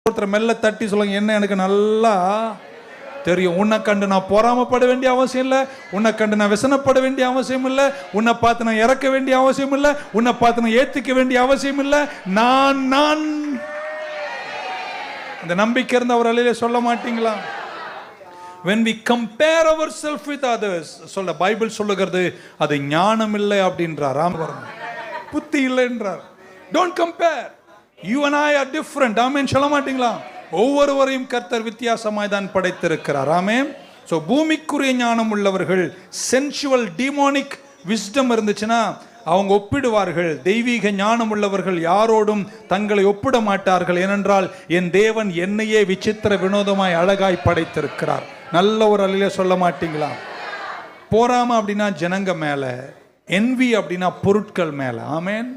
ஒருத்தர் மெல்ல தட்டி சொல்லுங்க, என்ன எனக்கு நல்லா தெரியும். உன்னை கண்டு நான் பொறாமப்பட வேண்டிய அவசியம் இல்லை, உன்னை கண்டு நான் விசனப்பட வேண்டிய அவசியம் இல்லை, உன்னை பார்த்து நான் இறக்க வேண்டிய அவசியம் இல்லை, உன்னை பார்த்து நான் ஏத்துக்க வேண்டிய அவசியம் இல்லை. நான் நான் அந்த நம்பிக்கை இருந்த அவர் அலையிலே சொல்ல மாட்டீங்களா? When we compare ourselves with others, சொல்ல பைபிள் சொல்லுகிறது அது ஞானம் இல்லை அப்படின்றார். ராமவரம் புத்தி இல்லை என்றார். Don't compare. You and I are different. ஆமென் சொல்ல மாட்டீங்களா? ஒவ்வொருவரையும் கர்த்தர் வித்தியாசமாய் தான் படைத்திருக்கிறார். ஆமென். ஸோ பூமிக்குரிய ஞானம் உள்ளவர்கள், சென்சுவல் டிமோனிக் விஸ்டம் இருந்துச்சுன்னா அவங்க ஒப்பிடுவார்கள். தெய்வீக ஞானம் உள்ளவர்கள் யாரோடும் தங்களை ஒப்பிட மாட்டார்கள். ஏனென்றால் என் தேவன் என்னையே விசித்திர வினோதமாய் அழகாய் படைத்திருக்கிறார். நல்ல ஒரு அலையில சொல்ல மாட்டீங்களா? போராம அப்படின்னா ஜனங்க மேல, என்வி அப்படின்னா பொருட்கள் மேல. ஆமென்.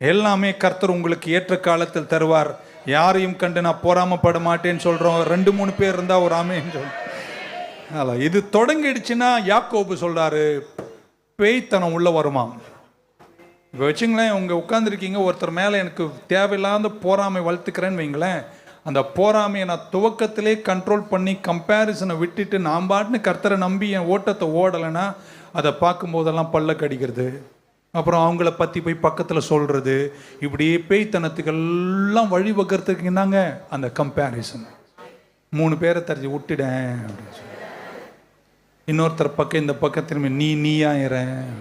எல்லாமே கர்த்தர் உங்களுக்கு ஏற்ற காலத்தில் தருவார். யாரையும் கண்டு நான் போராமப்பட மாட்டேன்னு சொல்றோம். 2-3 பேர் இருந்தா ஒரு ஆமென் சொல்ல. இது தொடங்கிடுச்சுன்னா யாக்கோபு சொல்றாரு, பேய்த்தனம் உள்ள வருமாம். இப்போ வச்சுங்களேன், உங்க உட்காந்துருக்கீங்க, ஒருத்தர் மேலே எனக்கு தேவையில்லாத போராமை வளர்த்துக்கிறேன்னு வைங்களேன். அந்த போராமையை நான் துவக்கத்திலே கண்ட்ரோல் பண்ணி கம்பேரிசனை விட்டுட்டு நான் பாட்டுன்னு கர்த்தரை நம்பி என் ஓட்டத்தை ஓடலைன்னா அதை பார்க்கும்போதெல்லாம் பல்ல கடிக்கிறது, அப்புறம் அவங்கள பற்றி போய் பக்கத்தில் சொல்கிறது, இப்படியே பேய்த்தனத்துக்கெல்லாம் வழிவகுறதுக்கு என்னங்க அந்த கம்பேரிசன். 3 பேரை தரிச்சு விட்டுடேன் அப்படின்னு சொல்லி இன்னொருத்தர் பக்கம் இந்த பக்கத்தில் நீயாயிரேன்.